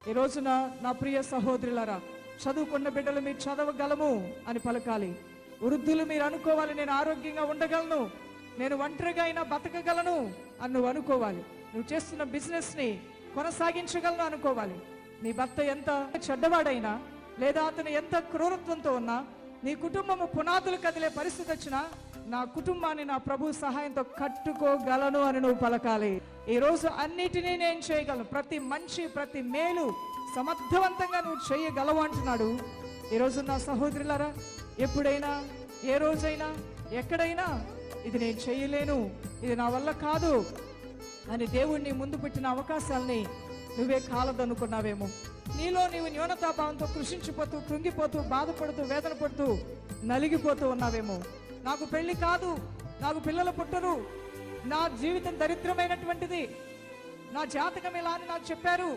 ఈ రోజున నా ప్రియ సహోదరులారా, చదువుకున్న బిడ్డలు మీరు చదవగలము అని పలకాలి. వృద్ధులు మీరు అనుకోవాలి, నేను ఆరోగ్యంగా ఉండగలను, నేను ఒంటరిగా అయినా బతకగలను అని నువ్వు అనుకోవాలి. నువ్వు చేస్తున్న బిజినెస్ ని కొనసాగించగలను అనుకోవాలి. నీ భర్త ఎంత చెడ్డవాడైనా లేదా అతను ఎంత క్రూరత్వంతో ఉన్నా, నీ కుటుంబము పునాదులు కదిలే పరిస్థితి వచ్చినా, నా కుటుంబాన్ని నా ప్రభు సహాయంతో కట్టుకోగలను అని నువ్వు పలకాలి. ఈ రోజు అన్నిటినీ నేను చేయగలను, ప్రతి మంచి ప్రతి మేలు సమర్థవంతంగా నువ్వు చేయగలవు అంటున్నాడు. ఈరోజు నా సహోదరులారా, ఎప్పుడైనా ఏ రోజైనా ఎక్కడైనా ఇది నేను చేయలేను, ఇది నా వల్ల కాదు అని దేవుణ్ణి ముందు పెట్టిన అవకాశాలని నువ్వే కాలదనుకున్నావేమో. నీలో నీవు న్యూనతాభావంతో కృషించిపోతూ, కృంగిపోతూ, బాధపడుతూ, వేదన పడుతూ, నలిగిపోతూ ఉన్నావేమో. నాకు పెళ్లి కాదు, నాకు పిల్లలు పుట్టరు, నా జీవితం దరిద్రమైనటువంటిది, నా జాతకం ఇలా అని నాకు చెప్పారు,